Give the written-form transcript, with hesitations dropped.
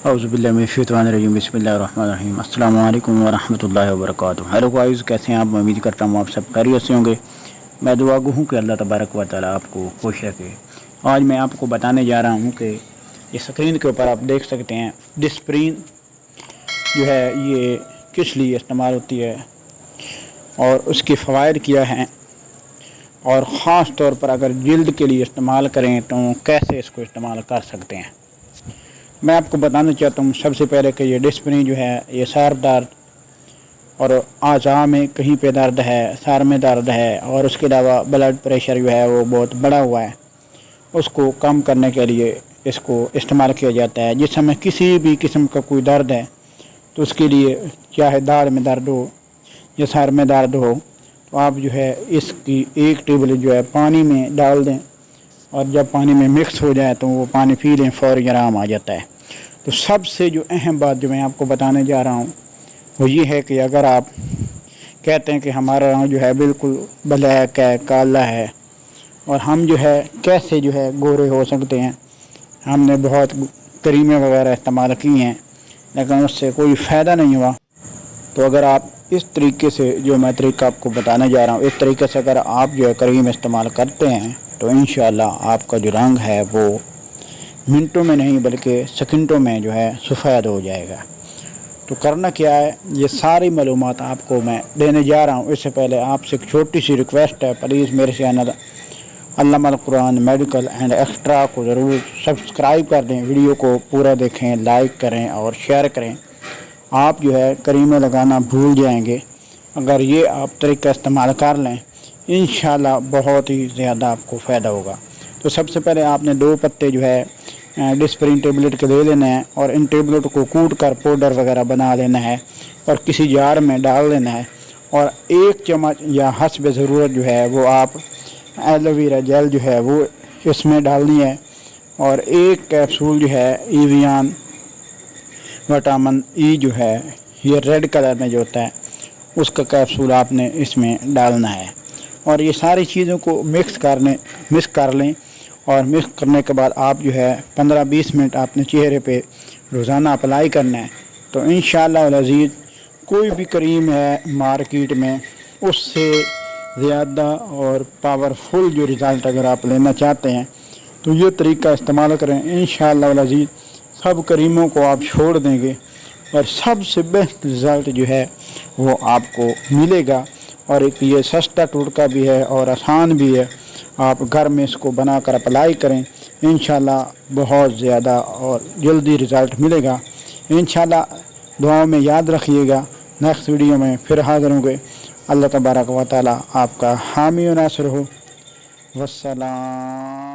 औज़ुबिल्लाहिमिनश्शैतानिर्रजीम बिस्मिल्लाहिर्रहमानिर्रहीम अस्सलामु अलैकुम वरहमतुल्लाहि वबरकातुहू। हेलो गाइस, कैसे हैं आप? मैं उम्मीद करता हूँ आप सब खैरियत से होंगे। मैं दुआ गो हूँ कि अल्लाह तबारक व तआला आपको खुश रखे। आज मैं आपको बताने जा रहा हूँ कि इस स्क्रीन के ऊपर आप देख सकते हैं डिस्प्रिन जो है ये किस लिए इस्तेमाल होती है और उसके फ़वाइद क्या हैं, और ख़ास तौर पर अगर जिल्द के लिए इस्तेमाल करें तो कैसे इसको इस्तेमाल कर सकते हैं। मैं आपको बताना चाहता हूँ सबसे पहले कि ये डिस्प्रिन जो है ये सर दर्द और आज़ा में कहीं पे दर्द है, सर में दर्द है और उसके अलावा ब्लड प्रेशर जो है वो बहुत बढ़ा हुआ है, उसको कम करने के लिए इसको इस्तेमाल किया जाता है। जिस समय किसी भी किस्म का कोई दर्द है तो उसके लिए चाहे दाढ़ में दर्द हो या सर में दर्द हो तो आप जो है इसकी एक टेबलेट जो है पानी में डाल दें और जब पानी में मिक्स हो जाए तो वो पानी पी लें, फ़ौरी आराम आ जाता है। तो सबसे जो अहम बात जो मैं आपको बताने जा रहा हूँ वो ये है कि अगर आप कहते हैं कि हमारा रंग जो है बिल्कुल ब्लैक है, काला है, और हम जो है कैसे जो है गोरे हो सकते हैं, हमने बहुत क्रीमें वगैरह इस्तेमाल की हैं लेकिन उससे कोई फ़ायदा नहीं हुआ। तो अगर आप इस तरीके से जो मैं तरीका आपको बताने जा रहा हूँ, इस तरीके से अगर आप जो है क्रीम इस्तेमाल करते हैं तो इंशाअल्लाह आपका जो रंग है वो मिनटों में नहीं बल्कि सेकंडों में जो है सफ़ेद हो जाएगा। तो करना क्या है, ये सारी मालूमात आपको मैं देने जा रहा हूँ। इससे पहले आपसे एक छोटी सी रिक्वेस्ट है, प्लीज़ मेरे channel Allama Al Quran Medical and Extra को ज़रूर सब्सक्राइब कर दें, वीडियो को पूरा देखें, लाइक करें और शेयर करें। आप जो है करीमें लगाना भूल जाएंगे अगर ये आप तरीका इस्तेमाल कर लें, इंशाल्लाह बहुत ही ज़्यादा आपको फ़ायदा होगा। तो सबसे पहले आपने 2 पत्ते जो है डिस्प्रिन टेबलेट के ले लेना है और इन टेबलेट को कूट कर पाउडर वगैरह बना लेना है और किसी जार में डाल लेना है और 1 चम्मच या हस्ब ज़रूरत जो है वो आप एलोवेरा जेल जो है वो इसमें डालनी है और 1 कैप्सूल जो है एवियन विटामिन ई जो है ये रेड कलर में जो होता है उसका कैप्सूल आपने इसमें डालना है और ये सारी चीज़ों को मिक्स कर लें और मिक्स करने के बाद आप जो है 15-20 मिनट अपने चेहरे पे रोज़ाना अप्लाई करना है। तो इंशाअल्लाह अज़ीज़ कोई भी क्रीम है मार्केट में उससे ज़्यादा और पावरफुल जो रिज़ल्ट अगर आप लेना चाहते हैं तो ये तरीका इस्तेमाल करें। इंशाअल्लाह अज़ीज़ सब क्रीमों को आप छोड़ देंगे और सबसे बेस्ट रिज़ल्ट जो है वो आपको मिलेगा। और एक ये सस्ता टोटका भी है और आसान भी है, आप घर में इसको बनाकर अप्लाई करें, इंशाल्लाह बहुत ज़्यादा और जल्दी रिज़ल्ट मिलेगा। इंशाल्लाह दुआओं में याद रखिएगा। नेक्स्ट वीडियो में फिर हाज़िर होंगे। अल्लाह तबारक व तआला आपका हामी व नासिर हो। वस्सलाम।